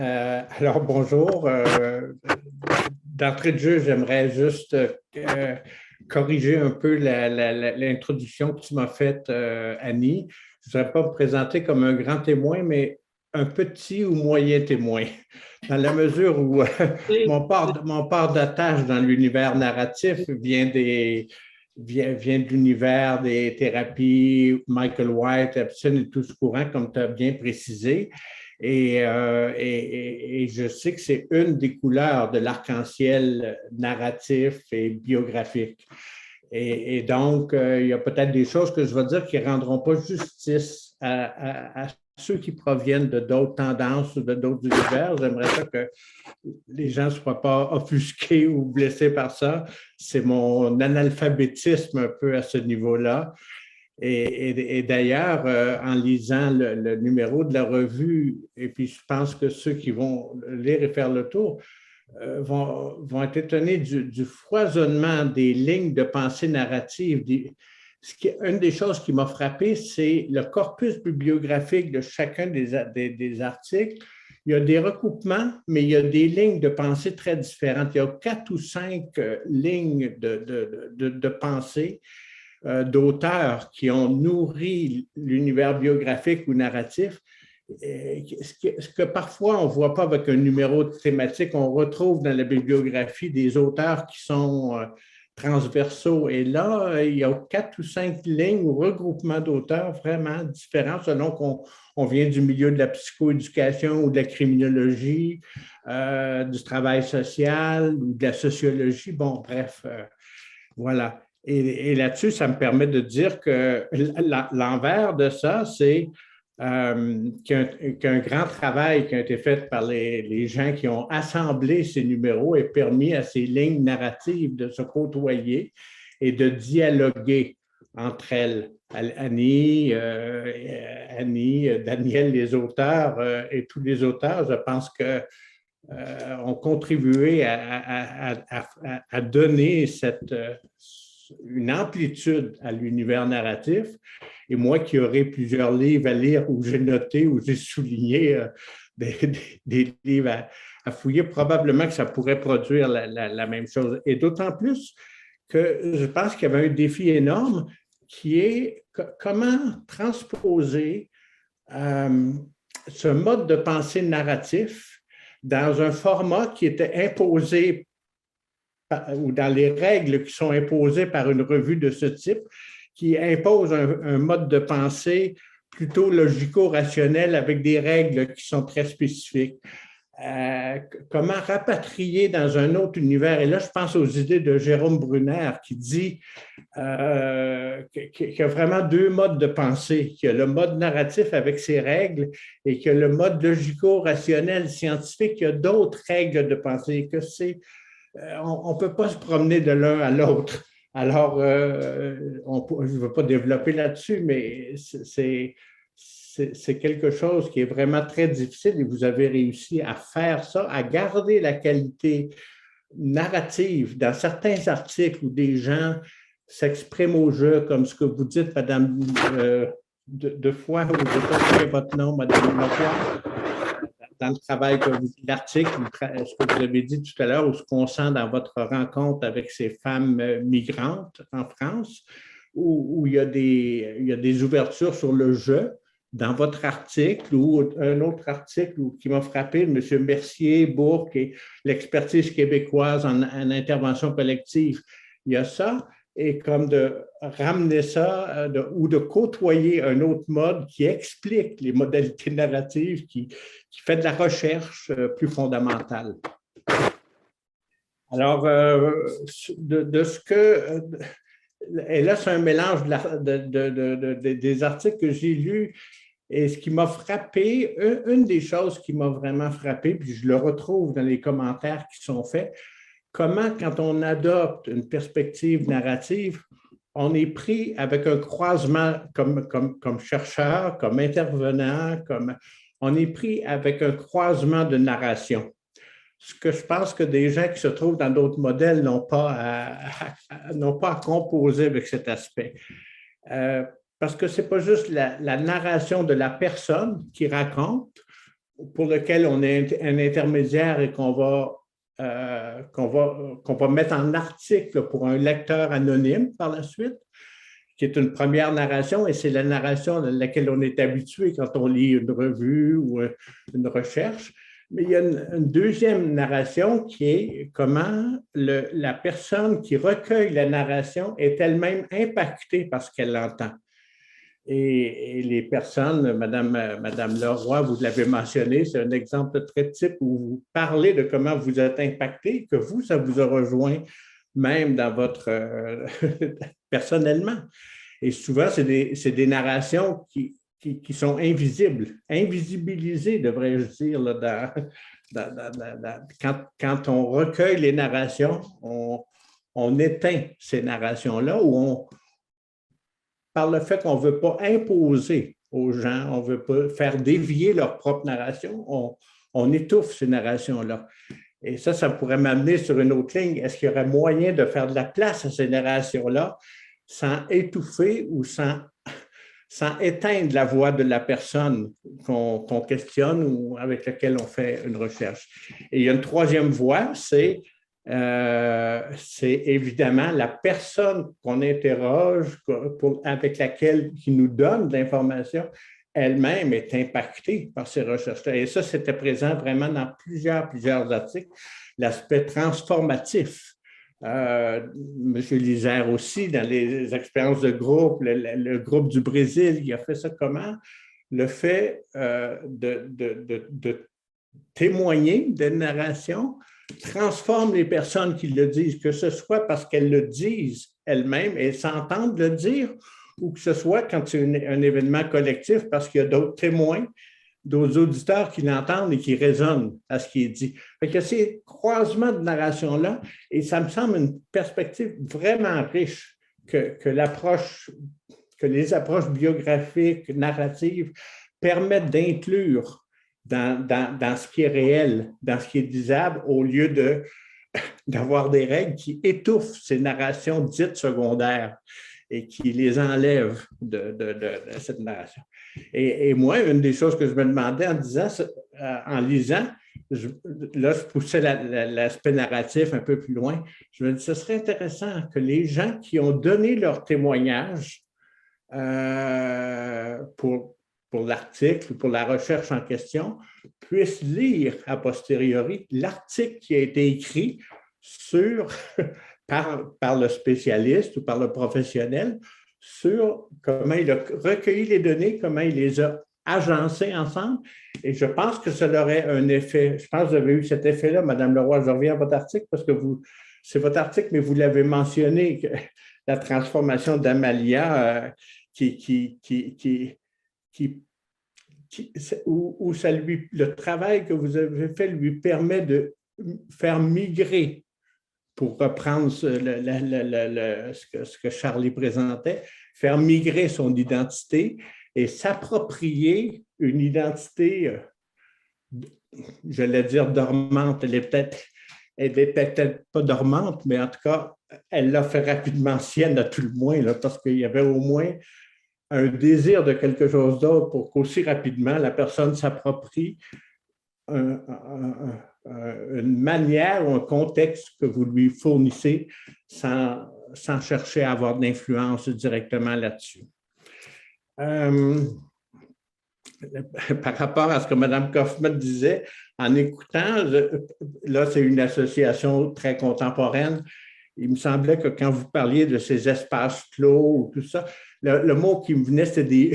Alors, bonjour. D'entrée de jeu, j'aimerais juste corriger un peu l'introduction que tu m'as faite, Annie. Je ne voudrais pas me présenter comme un grand témoin, mais un petit ou moyen témoin, dans la mesure où Oui, mon part d'attache dans l'univers narratif vient de l'univers des thérapies, Michael White, Epson et tout ce courant, comme tu as bien précisé. Et je sais que c'est une des couleurs de l'arc-en-ciel narratif et biographique. Et donc, il y a peut-être des choses que je vais dire qui ne rendront pas justice à ceux qui proviennent de d'autres tendances ou de d'autres univers. J'aimerais ça que les gens ne soient pas offusqués ou blessés par ça. C'est mon analphabétisme un peu à ce niveau-là. Et d'ailleurs, en lisant le numéro de la revue, et puis je pense que ceux qui vont lire et faire le tour vont être étonnés du foisonnement des lignes de pensée narrative. Une des choses qui m'a frappé, c'est le corpus bibliographique de chacun des articles. Il y a des recoupements, mais il y a des lignes de pensée très différentes. Il y a 4 ou 5 lignes de pensée d'auteurs qui ont nourri l'univers biographique ou narratif, ce que parfois on ne voit pas avec un numéro de thématique, on retrouve dans la bibliographie des auteurs qui sont transversaux. Et là, il y a 4 ou 5 lignes ou regroupements d'auteurs vraiment différents selon qu'on vient du milieu de la psychoéducation ou de la criminologie, du travail social ou de la sociologie. Bon, bref, voilà. Et là-dessus, ça me permet de dire que l'envers de ça, c'est qu'un grand travail qui a été fait par les gens qui ont assemblé ces numéros et permis à ces lignes narratives de se côtoyer et de dialoguer entre elles. Annie, Daniel, les auteurs et tous les auteurs, je pense que ont contribué à donner une amplitude à l'univers narratif. Et moi qui aurai plusieurs livres à lire où j'ai noté, où j'ai souligné des livres à fouiller, probablement que ça pourrait produire la même chose. Et d'autant plus que je pense qu'il y avait un défi énorme qui est comment transposer ce mode de pensée narratif dans un format qui était imposé ou dans les règles qui sont imposées par une revue de ce type, qui impose un mode de pensée plutôt logico-rationnel avec des règles qui sont très spécifiques. Comment rapatrier dans un autre univers. Et là, je pense aux idées de Jérôme Brunner qui dit qu'il y a vraiment 2 modes de pensée. Il y a le mode narratif avec ses règles et qu'il y a le mode logico-rationnel scientifique. Il y a d'autres règles de pensée que on ne peut pas se promener de l'un à l'autre. Alors, je ne veux pas développer là-dessus, mais c'est quelque chose qui est vraiment très difficile et vous avez réussi à faire ça, à garder la qualité narrative dans certains articles où des gens s'expriment au jeu, comme ce que vous dites, Madame de Foix, ou je n'ai pas votre nom, Madame Lacroix, dans le travail que l'article, ce que vous avez dit tout à l'heure, ou ce qu'on sent dans votre rencontre avec ces femmes migrantes en France, où il y a des ouvertures sur le jeu dans votre article ou un autre article qui m'a frappé, M. Mercier, Bourque et l'expertise québécoise en intervention collective. Il y a ça, et comme de ramener ça ou de côtoyer un autre mode qui explique les modalités narratives, qui fait de la recherche plus fondamentale. Alors, de ce que... Et là, c'est un mélange des articles que j'ai lus. Et ce qui m'a frappé, une des choses qui m'a vraiment frappé, puis je le retrouve dans les commentaires qui sont faits, comment, quand on adopte une perspective narrative, on est pris avec un croisement comme chercheur, comme intervenant, on est pris avec un croisement de narration. Ce que je pense que des gens qui se trouvent dans d'autres modèles n'ont pas à composer avec cet aspect. Parce que ce n'est pas juste la narration de la personne qui raconte, pour lequel on est un intermédiaire et qu'on va mettre en article pour un lecteur anonyme par la suite, qui est une première narration, et c'est la narration à laquelle on est habitué quand on lit une revue ou une recherche. Mais il y a une deuxième narration qui est comment la personne qui recueille la narration est elle-même impactée par ce qu'elle entend. Et les personnes, Madame Leroy, vous l'avez mentionné, c'est un exemple très type où vous parlez de comment vous êtes impacté, que vous, ça vous a rejoint même dans votre personnellement. Et souvent, c'est des narrations qui sont invisibles, invisibilisées, devrais-je dire, là, quand on recueille les narrations, on éteint ces narrations-là ou par le fait qu'on ne veut pas imposer aux gens, on ne veut pas faire dévier leur propre narration, on étouffe ces narrations-là. Et ça pourrait m'amener sur une autre ligne. Est-ce qu'il y aurait moyen de faire de la place à ces narrations-là sans étouffer ou sans éteindre la voix de la personne qu'on questionne ou avec laquelle on fait une recherche? Et il y a une troisième voie, c'est évidemment la personne qu'on interroge, avec laquelle qui nous donne de l'information, elle-même est impactée par ces recherches-là. Et ça, c'était présent vraiment dans plusieurs articles. L'aspect transformatif. M. Lisère aussi, dans les expériences de groupe, le groupe du Brésil, il a fait ça comment? Le fait de témoigner de narration transforme les personnes qui le disent, que ce soit parce qu'elles le disent elles-mêmes et s'entendent le dire, ou que ce soit quand c'est un événement collectif parce qu'il y a d'autres témoins, d'autres auditeurs qui l'entendent et qui résonnent à ce qui est dit. Fait que ces croisements de narration-là, et ça me semble une perspective vraiment riche que les approches biographiques, narratives permettent d'inclure dans ce qui est réel, dans ce qui est disable, au lieu d'avoir des règles qui étouffent ces narrations dites secondaires et qui les enlèvent de cette narration. Et moi, une des choses que je me demandais en lisant, là, je poussais l'aspect narratif un peu plus loin, je me dis, ce serait intéressant que les gens qui ont donné leur témoignage pour l'article ou pour la recherche en question, puissent lire a posteriori l'article qui a été écrit par le spécialiste ou par le professionnel sur comment il a recueilli les données, comment il les a agencées ensemble. Et je pense que ça aurait un effet. Je pense que vous avez eu cet effet-là, Mme Leroy. Je reviens à votre article parce que c'est votre article, mais vous l'avez mentionné, la transformation d'Amalia où le travail que vous avez fait lui permet de faire migrer, pour reprendre ce que Charlie présentait, faire migrer son identité et s'approprier une identité, j'allais dire dormante, elle n'est peut-être pas dormante, mais en tout cas, elle l'a fait rapidement sienne à tout le moins, là, parce qu'il y avait au moins un désir de quelque chose d'autre pour qu'aussi rapidement la personne s'approprie une manière ou un contexte que vous lui fournissez sans chercher à avoir d'influence directement là-dessus. Par rapport à ce que Mme Kaufmann disait, en écoutant, là, c'est une association très contemporaine, il me semblait que quand vous parliez de ces espaces clos ou tout ça, le mot qui me venait, c'était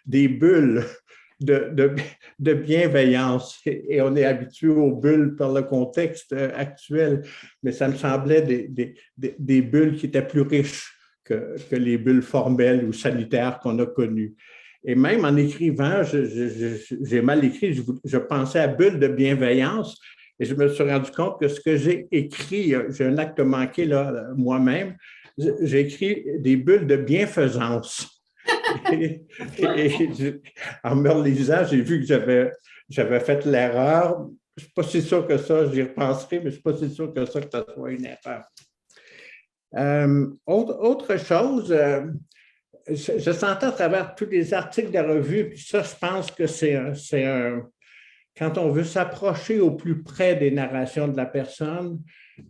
des bulles de bienveillance. Et on est habitué aux bulles par le contexte actuel, mais ça me semblait des bulles qui étaient plus riches que les bulles formelles ou sanitaires qu'on a connues. Et même en écrivant, j'ai mal écrit, je pensais à bulles de bienveillance, et je me suis rendu compte que ce que j'ai écrit, j'ai un acte manqué là moi-même, j'ai écrit des bulles de bienfaisance. En me relisant, j'ai vu que j'avais fait l'erreur. Je ne suis pas si sûr que ça, j'y repenserai, mais je ne suis pas si sûr que ça soit une erreur. Autre chose, je sentais à travers tous les articles de la revue, puis ça, je pense que c'est quand on veut s'approcher au plus près des narrations de la personne,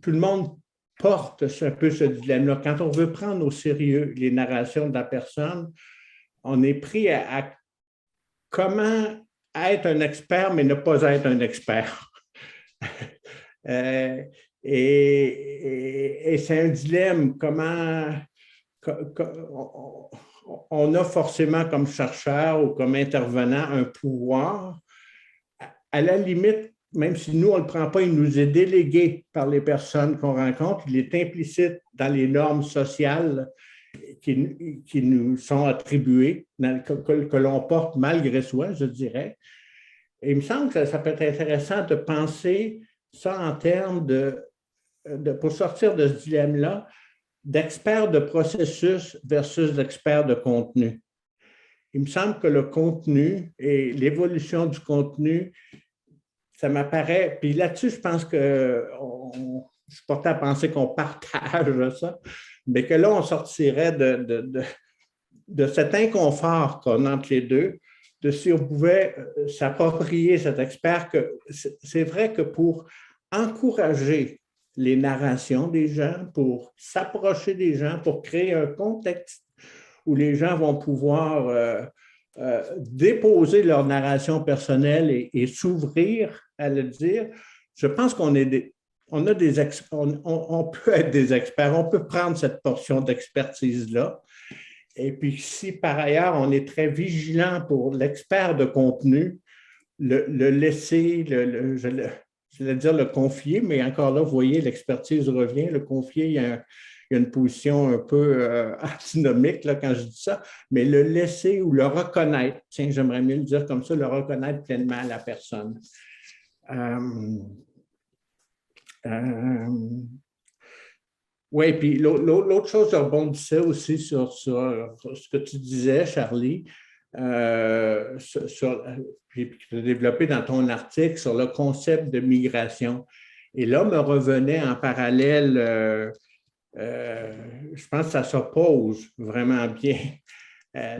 tout le monde porte un peu ce dilemme-là. Quand on veut prendre au sérieux les narrations de la personne, on est pris à comment être un expert, mais ne pas être un expert. Et c'est un dilemme. Comment on a forcément comme chercheur ou comme intervenant un pouvoir. À la limite, même si nous, on ne le prend pas, il nous est délégué par les personnes qu'on rencontre. Il est implicite dans les normes sociales qui nous sont attribuées, que l'on porte malgré soi, je dirais. Et il me semble que ça peut être intéressant de penser ça en termes pour sortir de ce dilemme-là, d'experts de processus versus d'experts de contenu. Il me semble que le contenu et l'évolution du contenu, ça m'apparaît, puis là-dessus, je pense que je suis porté à penser qu'on partage ça, mais que là, on sortirait de cet inconfort qu'on a entre les deux, de si on pouvait s'approprier cet expert, que c'est vrai que pour encourager les narrations des gens, pour s'approcher des gens, pour créer un contexte où les gens vont pouvoir déposer leur narration personnelle et s'ouvrir à le dire, je pense qu'on est on peut être des experts, on peut prendre cette portion d'expertise-là. Et puis, si par ailleurs, on est très vigilant pour l'expert de contenu, le laisser, je vais dire le confier, mais encore là, vous voyez, l'expertise revient. Le confier, il y a une position un peu antinomique là, quand je dis ça, mais le laisser ou le reconnaître, tiens, j'aimerais mieux le dire comme ça, le reconnaître pleinement à la personne. Oui, puis l'autre chose, je rebondissais aussi sur ce que tu disais, Charlie, puis que tu as développé dans ton article sur le concept de migration. Et là, me revenait en parallèle, je pense que ça s'oppose vraiment bien.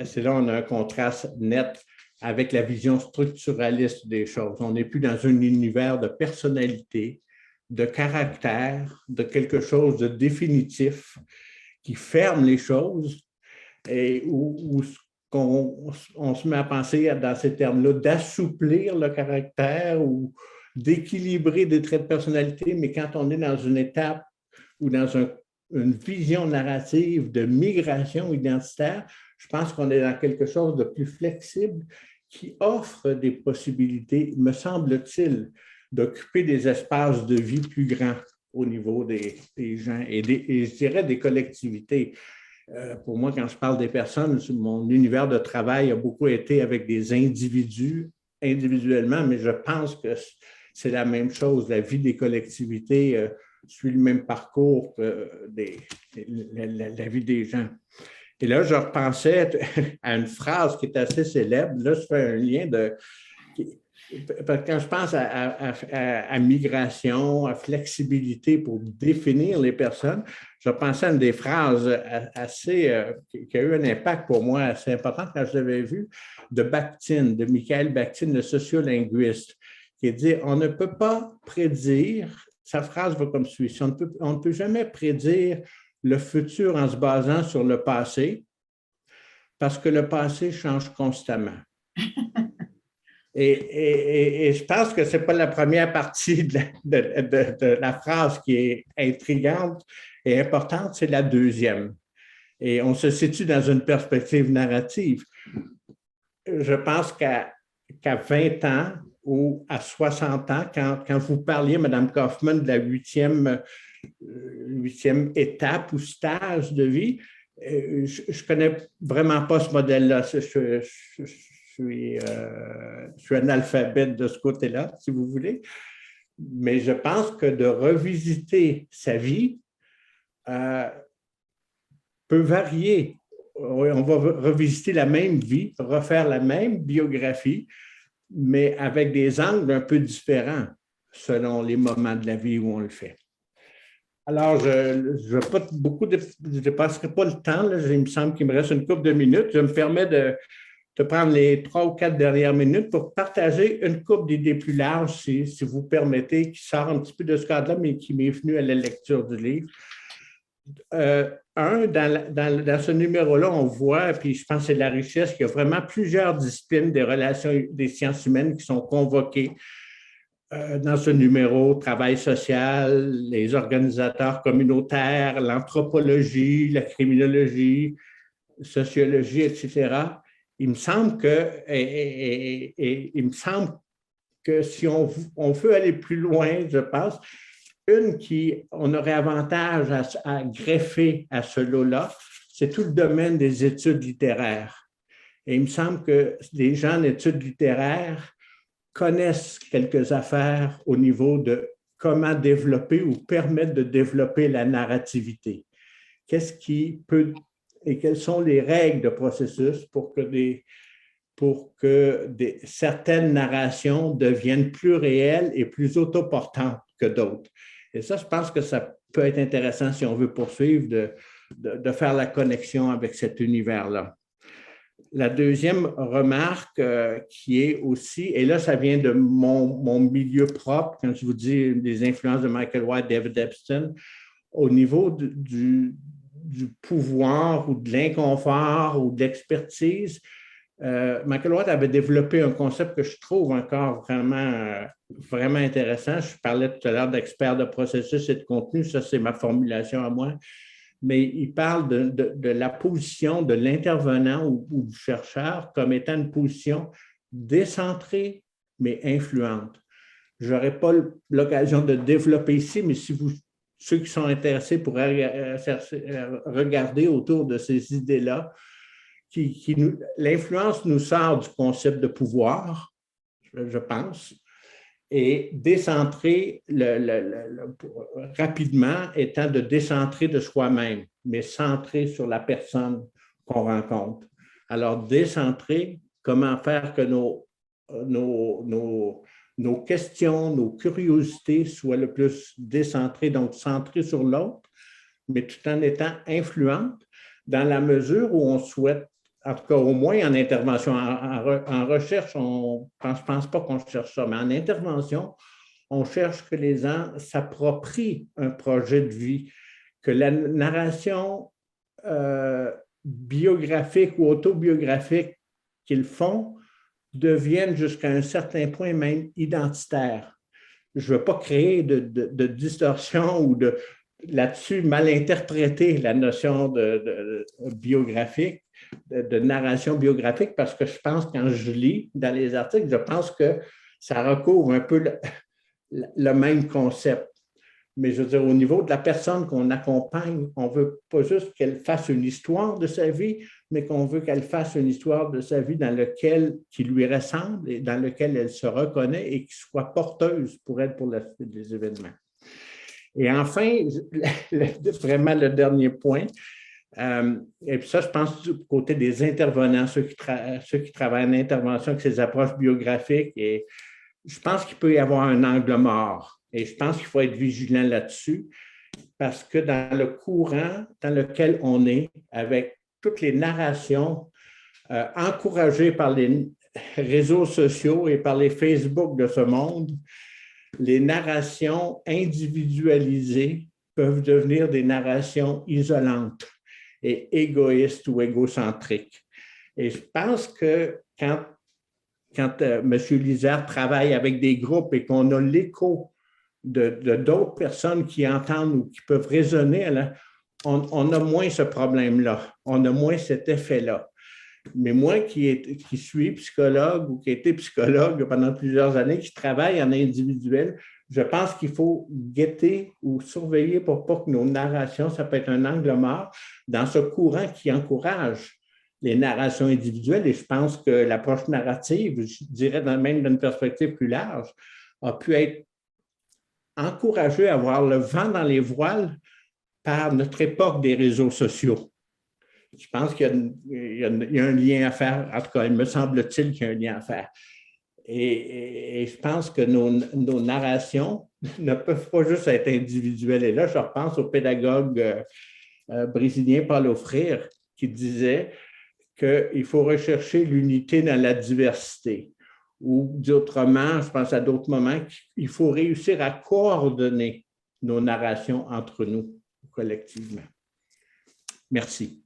C'est là on a un contraste net avec la vision structuraliste des choses. On n'est plus dans un univers de personnalité, de caractère, de quelque chose de définitif qui ferme les choses et où on se met à penser dans ces termes-là d'assouplir le caractère ou d'équilibrer des traits de personnalité, mais quand on est dans une étape ou dans une vision narrative de migration identitaire, je pense qu'on est dans quelque chose de plus flexible qui offre des possibilités, me semble-t-il, d'occuper des espaces de vie plus grands au niveau des gens et je dirais des collectivités. Pour moi, quand je parle des personnes, mon univers de travail a beaucoup été avec des individus individuellement, mais je pense que c'est la même chose. La vie des collectivités suit le même parcours que la vie des gens. Et là, je repensais à une phrase qui est assez célèbre. Là, je fais un lien quand je pense à migration, à flexibilité pour définir les personnes, je pensais à une des phrases qui a eu un impact pour moi assez important quand je l'avais vu, de Michael Bakhtin, le sociolinguiste, qui dit « On ne peut pas prédire », sa phrase va comme suit, on ne peut jamais prédire le futur en se basant sur le passé, parce que le passé change constamment. Et je pense que ce n'est pas la première partie de la phrase qui est intrigante et importante, c'est la deuxième. Et on se situe dans une perspective narrative. Je pense qu'à 20 ans ou à 60 ans, quand vous parliez, Mme Kaufmann, de la huitième étape ou stage de vie, je ne connais vraiment pas ce modèle-là. Je suis analphabète de ce côté-là, si vous voulez. Mais je pense que de revisiter sa vie peut varier. On va revisiter la même vie, refaire la même biographie, mais avec des angles un peu différents selon les moments de la vie où on le fait. Alors, je ne dépasserai pas le temps. Là, il me semble qu'il me reste une couple de minutes. Je me permets de prendre les 3 ou 4 dernières minutes pour partager une couple d'idées plus larges, si vous permettez, qui sort un petit peu de ce cadre-là, mais qui m'est venu à la lecture du livre. Dans ce numéro-là, on voit, puis je pense que c'est de la richesse, qu'il y a vraiment plusieurs disciplines des relations des sciences humaines qui sont convoquées dans ce numéro: travail social, les organisateurs communautaires, l'anthropologie, la criminologie, sociologie, etc. Il me semble que si on veut aller plus loin, je pense, on aurait avantage à greffer à ce lot-là, c'est tout le domaine des études littéraires. Et il me semble que les gens en études littéraires connaissent quelques affaires au niveau de comment développer ou permettre de développer la narrativité. Qu'est-ce qui peut et quelles sont les règles de processus pour que certaines narrations deviennent plus réelles et plus autoportantes que d'autres. Et ça, je pense que ça peut être intéressant si on veut poursuivre de faire la connexion avec cet univers-là. La deuxième remarque qui est aussi, et là, ça vient de mon milieu propre, quand je vous dis des influences de Michael White, David Epstein, au niveau du pouvoir ou de l'inconfort ou de l'expertise, Michael White avait développé un concept que je trouve encore vraiment intéressant. Je parlais tout à l'heure d'expert de processus et de contenu, ça c'est ma formulation à moi, mais il parle de la position de l'intervenant ou du chercheur comme étant une position décentrée mais influente. Je n'aurai pas l'occasion de développer ici, mais si ceux qui sont intéressés pourraient regarder autour de ces idées-là. L'influence nous sort du concept de pouvoir, je pense, et décentrer rapidement étant de décentrer de soi-même, mais centrer sur la personne qu'on rencontre. Alors, décentrer, comment faire que nos questions, nos curiosités soient le plus décentrées, donc centrées sur l'autre, mais tout en étant influentes dans la mesure où on souhaite, en tout cas au moins en intervention, en recherche, je ne pense pas qu'on cherche ça, mais en intervention, on cherche que les gens s'approprient un projet de vie, que la narration biographique ou autobiographique qu'ils font deviennent jusqu'à un certain point même identitaires. Je ne veux pas créer de distorsion ou là-dessus mal interpréter la notion de biographique, de narration biographique, parce que je pense, quand je lis dans les articles, je pense que ça recouvre un peu le même concept. Mais je veux dire, au niveau de la personne qu'on accompagne, on ne veut pas juste qu'elle fasse une histoire de sa vie, mais qu'on veut qu'elle fasse une histoire de sa vie qui lui ressemble et dans laquelle elle se reconnaît et qui soit porteuse pour elle pour la suite des événements. Et enfin, vraiment le dernier point, et puis ça, je pense du côté des intervenants, ceux qui travaillent en intervention avec ces approches biographiques, et je pense qu'il peut y avoir un angle mort. Et je pense qu'il faut être vigilant là-dessus, parce que dans le courant dans lequel on est, avec toutes les narrations encouragées par les réseaux sociaux et par les Facebook de ce monde, les narrations individualisées peuvent devenir des narrations isolantes et égoïstes ou égocentriques. Et je pense que quand M. Lisère travaille avec des groupes et qu'on a l'écho de d'autres personnes qui entendent ou qui peuvent raisonner, on a moins ce problème-là, on a moins cet effet-là. Mais moi qui suis psychologue ou qui ai été psychologue pendant plusieurs années, qui travaille en individuel, je pense qu'il faut guetter ou surveiller pour pas que nos narrations, ça peut être un angle mort, dans ce courant qui encourage les narrations individuelles. Et je pense que l'approche narrative, je dirais même d'une perspective plus large, a pu être encouragée à avoir le vent dans les voiles par notre époque des réseaux sociaux. Je pense qu'il y a un lien à faire, en tout cas, il me semble-t-il qu'il y a un lien à faire. Et je pense que nos narrations ne peuvent pas juste être individuelles. Et là, je repense au pédagogue brésilien Paulo Freire qui disait qu'il faut rechercher l'unité dans la diversité. Ou, dit autrement, je pense à d'autres moments, qu'il faut réussir à coordonner nos narrations entre nous collectivement. Merci.